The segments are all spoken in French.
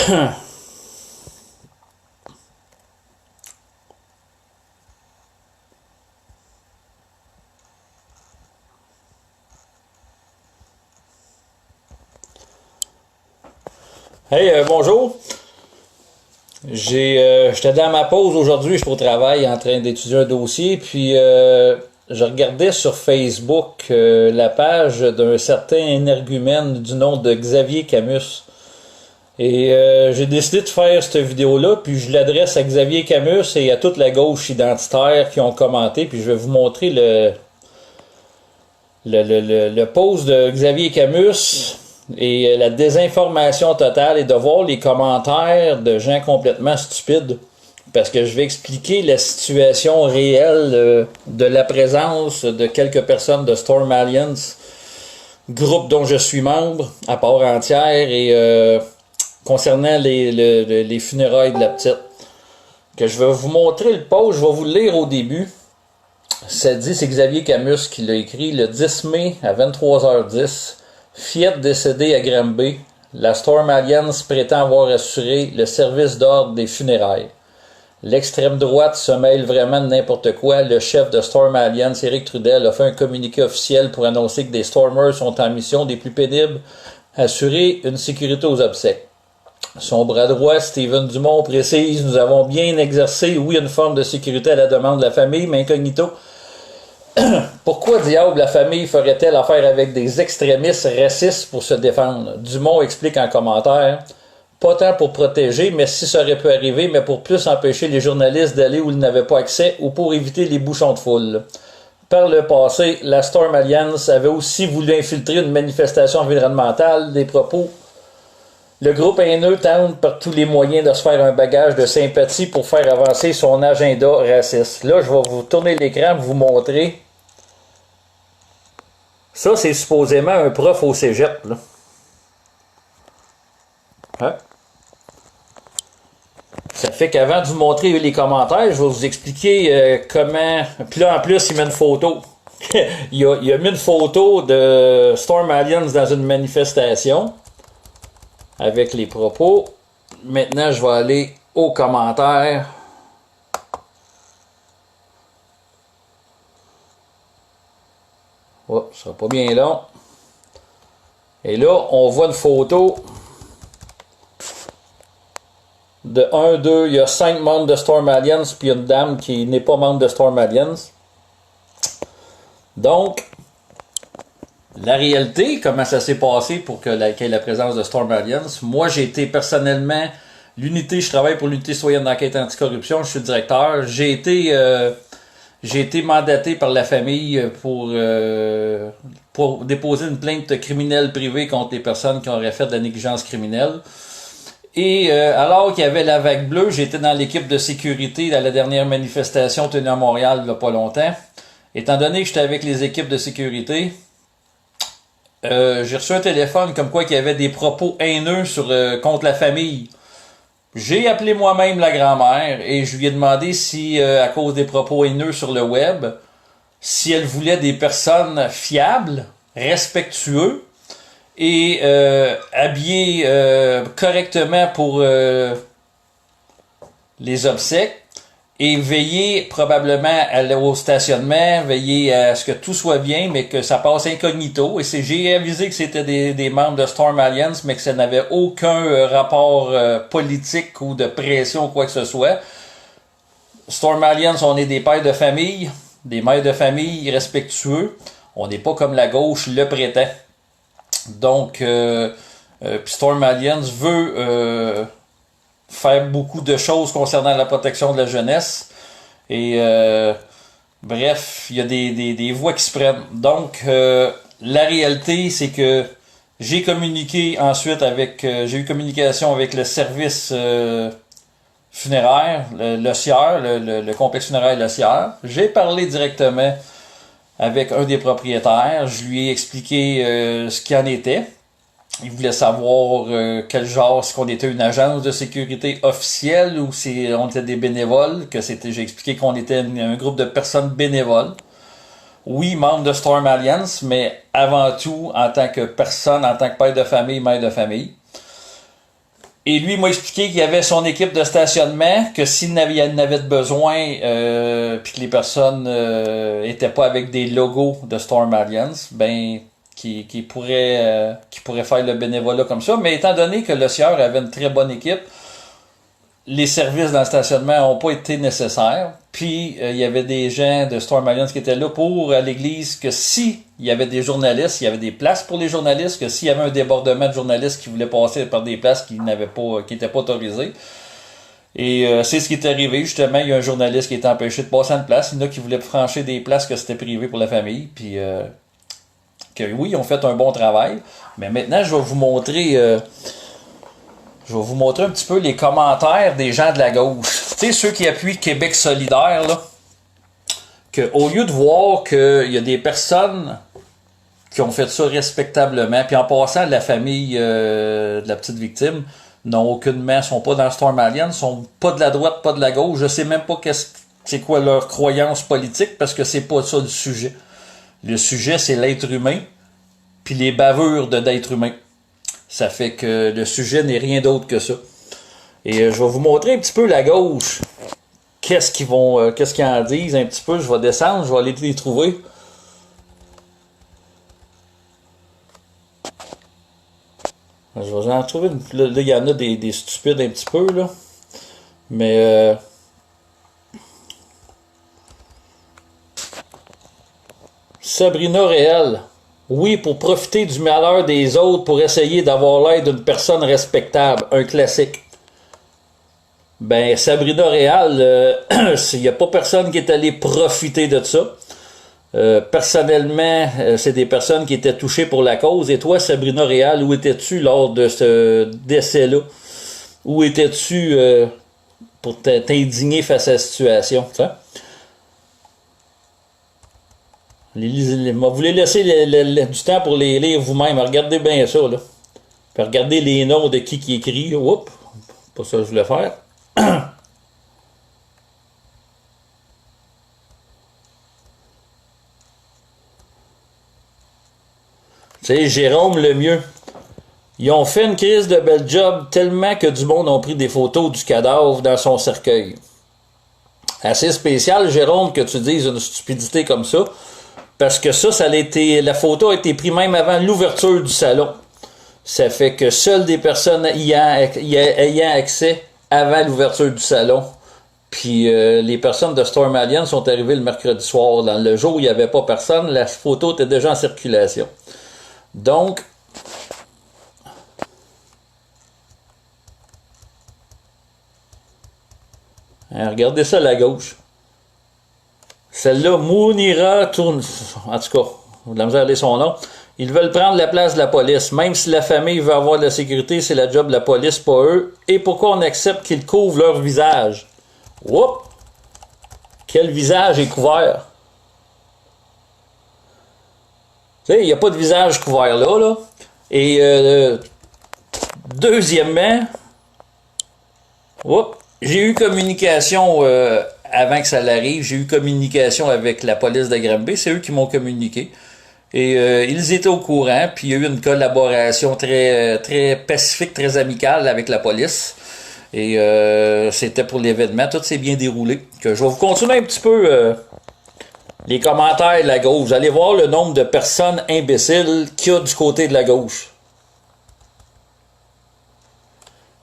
Hey, bonjour. J'étais dans ma pause aujourd'hui, je suis au travail en train d'étudier un dossier, puis je regardais sur Facebook la page d'un certain énergumène du nom de Xavier Camus. Et j'ai décidé de faire cette vidéo-là, puis je l'adresse à Xavier Camus et à toute la gauche identitaire qui ont commenté, puis je vais vous montrer le post de Xavier Camus et la désinformation totale et de voir les commentaires de gens complètement stupides. Parce que je vais expliquer la situation réelle de la présence de quelques personnes de Storm Alliance, groupe dont je suis membre à part entière, et concernant les funérailles de la petite. Que je vais vous montrer le post, je vais vous le lire au début. Ça dit, c'est Xavier Camus qui l'a écrit le 10 mai à 23h10. Fillette décédée à Granby. La Storm Alliance prétend avoir assuré le service d'ordre des funérailles. L'extrême droite se mêle vraiment de n'importe quoi. Le chef de Storm Alliance, Éric Trudel, a fait un communiqué officiel pour annoncer que des Stormers sont en mission des plus pénibles, assurer une sécurité aux obsèques. Son bras droit, Stephen Dumont, précise: nous avons bien exercé, oui, une forme de sécurité à la demande de la famille, mais incognito. Pourquoi diable la famille ferait-elle affaire avec des extrémistes racistes pour se défendre? Dumont explique en commentaire: pas tant pour protéger, mais si ça aurait pu arriver, mais pour plus empêcher les journalistes d'aller où ils n'avaient pas accès ou pour éviter les bouchons de foule. Par le passé, la Storm Alliance avait aussi voulu infiltrer une manifestation environnementale. Des propos: le groupe haineux tente par tous les moyens de se faire un bagage de sympathie pour faire avancer son agenda raciste. Là, je vais vous tourner l'écran pour vous montrer. Ça, c'est supposément un prof au cégep, là. Hein? Ça fait qu'avant de vous montrer les commentaires, je vais vous expliquer comment... Puis là, en plus, il met une photo. il a mis une photo de Storm Alliance dans une manifestation avec les propos. Maintenant, je vais aller aux commentaires. Oh, ça sera pas bien long. Et là, on voit une photo de 1, 2, il y a 5 membres de Storm Alliance, puis une dame qui n'est pas membre de Storm Alliance. Donc, la réalité, comment ça s'est passé pour qu'il y ait la présence de Storm Alliance? Moi, j'ai été personnellement, je travaille pour l'unité citoyenne d'enquête anticorruption, je suis directeur. J'ai été mandaté par la famille pour déposer une plainte criminelle privée contre les personnes qui auraient fait de la négligence criminelle. Et alors qu'il y avait la vague bleue, j'étais dans l'équipe de sécurité à la dernière manifestation tenue à Montréal il n'y a pas longtemps. Étant donné que j'étais avec les équipes de sécurité, j'ai reçu un téléphone comme quoi qu'il y avait des propos haineux contre la famille. J'ai appelé moi-même la grand-mère et je lui ai demandé si, à cause des propos haineux sur le web, si elle voulait des personnes fiables, respectueux et habillées correctement pour les obsèques, et veiller probablement au stationnement, veiller à ce que tout soit bien, mais que ça passe incognito. Et j'ai avisé que c'était des membres de Storm Alliance, mais que ça n'avait aucun rapport politique ou de pression ou quoi que ce soit. Storm Alliance, on est des pères de famille, des mères de famille respectueux. On n'est pas comme la gauche le prétend. Donc, Storm Alliance veut faire beaucoup de choses concernant la protection de la jeunesse. Et bref, il y a des voix qui se prennent. Donc, la réalité, c'est que j'ai communiqué ensuite j'ai eu communication avec le service funéraire, le CIER, le complexe funéraire Le CIER. J'ai parlé directement avec un des propriétaires. Je lui ai expliqué ce qu'il en était. Il voulait savoir quel genre, est-ce qu'on était une agence de sécurité officielle ou si on était des bénévoles, j'ai expliqué qu'on était un groupe de personnes bénévoles. Oui, membres de Storm Alliance, mais avant tout en tant que personne, en tant que père de famille, mère de famille. Et lui m'a expliqué qu'il y avait son équipe de stationnement, que s'il n'avait de besoin, puis que les personnes étaient pas avec des logos de Storm Alliance, ben qui pourrait faire le bénévolat comme ça. Mais étant donné que le Sieur avait une très bonne équipe, les services dans le stationnement n'ont pas été nécessaires. Puis, il y avait des gens de Storm Alliance qui étaient là pour à l'église que si il y avait des journalistes, il y avait des places pour les journalistes, que s'il y avait un débordement de journalistes qui voulaient passer par des places qui n'étaient pas autorisées. Et c'est ce qui est arrivé. Justement, il y a un journaliste qui était empêché de passer à une place. Il y en a qui voulaient franchir des places que c'était privé pour la famille. Puis, que oui, ils ont fait un bon travail. Mais maintenant, je vais vous montrer un petit peu les commentaires des gens de la gauche. Tu sais, ceux qui appuient Québec solidaire, là, qu'au lieu de voir qu'il y a des personnes qui ont fait ça respectablement, puis en passant, la famille de la petite victime n'ont aucunement, sont pas dans le Storm Alliance, sont pas de la droite, pas de la gauche, je sais même pas c'est quoi leur croyance politique, parce que c'est pas ça le sujet. Le sujet, c'est l'être humain, puis les bavures d'être humain. Ça fait que le sujet n'est rien d'autre que ça. Et je vais vous montrer un petit peu la gauche. Qu'est-ce qu'ils en disent un petit peu. Je vais descendre, je vais aller les trouver. Je vais en trouver. Là, il y en a des stupides un petit peu, là. Mais Sabrina Réal. Oui, pour profiter du malheur des autres, pour essayer d'avoir l'aide d'une personne respectable. Un classique. Ben, Sabrina Réal, il n'y a pas personne qui est allé profiter de ça. Personnellement, c'est des personnes qui étaient touchées pour la cause. Et toi, Sabrina Réal, où étais-tu lors de ce décès-là? Où étais-tu pour t'indigner face à la situation? T'sais? Vous les laissez du temps pour les lire vous-même. Regardez bien ça, là. Puis regardez les noms de qui écrit. Oups, pas ça que je voulais faire. Tu sais, Jérôme Lemieux. Ils ont fait une crise de bel job tellement que du monde ont pris des photos du cadavre dans son cercueil. Assez spécial, Jérôme, que tu dises une stupidité comme ça. Parce que la photo a été prise même avant l'ouverture du salon. Ça fait que seules des personnes ayant accès avant l'ouverture du salon. Puis les personnes de Storm Alliance sont arrivées le mercredi soir. Dans le jour où il n'y avait pas personne, la photo était déjà en circulation. Donc, regardez ça à la gauche. Celle-là, Mounira tourne. En tout cas, on a de la misère à lire son nom. Ils veulent prendre la place de la police. Même si la famille veut avoir de la sécurité, c'est la job de la police, pas eux. Et pourquoi on accepte qu'ils couvrent leur visage? Oups! Quel visage est couvert? Tu sais, il n'y a pas de visage couvert là. Et deuxièmement, j'ai eu communication avant que ça l'arrive, j'ai eu communication avec la police de Granby, c'est eux qui m'ont communiqué. Et ils étaient au courant, puis il y a eu une collaboration très très pacifique, très amicale avec la police. Et c'était pour l'événement, tout s'est bien déroulé. Que je vais vous continuer un petit peu les commentaires de la gauche. Vous allez voir le nombre de personnes imbéciles qu'il y a du côté de la gauche.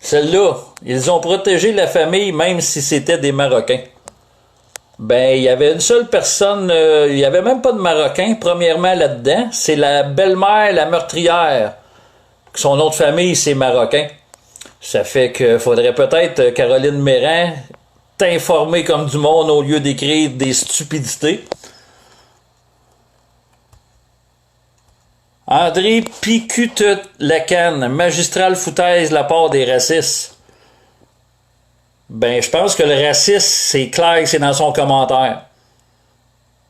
Celle-là, ils ont protégé la famille même si c'était des Marocains. Ben, il y avait une seule personne, il y avait même pas de Marocain, premièrement, là-dedans. C'est la belle-mère, la meurtrière. Son nom de famille, c'est Marocain. Ça fait que faudrait peut-être, Caroline Méran, t'informer comme du monde au lieu d'écrire des stupidités. André Picute-Lacan, magistral foutaise de la part des racistes. Ben, je pense que le racisme, c'est clair que c'est dans son commentaire.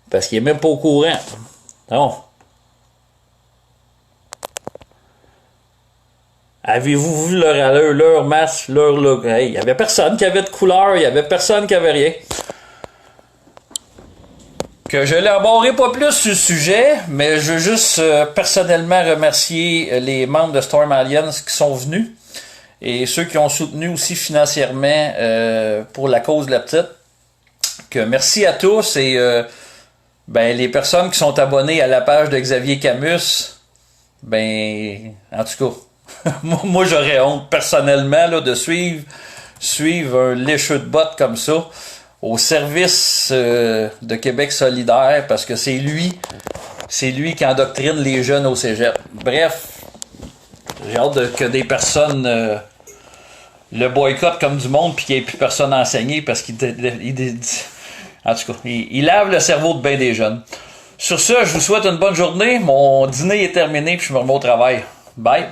Parce qu'il est même pas au courant. Non. Avez-vous vu leur allure, leur masque, leur look? Hey, il y avait personne qui avait de couleur, il y avait personne qui avait rien. Que je l'élaborerai pas plus sur le sujet, mais je veux juste personnellement remercier les membres de Storm Alliance qui sont venus. et ceux qui ont soutenu aussi financièrement pour la cause de la petite. Que merci à tous et ben les personnes qui sont abonnées à la page de Xavier Camus, ben en tout cas, moi j'aurais honte personnellement là, de suivre un lécheux de bottes comme ça au service de Québec solidaire parce que c'est lui qui endoctrine les jeunes au cégep. Bref, j'ai hâte que des personnes le boycottent comme du monde puis qu'il n'y ait plus personne à enseigner parce qu'il en tout cas, il lave le cerveau de bien des jeunes. Sur ce, je vous souhaite une bonne journée. Mon dîner est terminé puis je me remets au travail. Bye!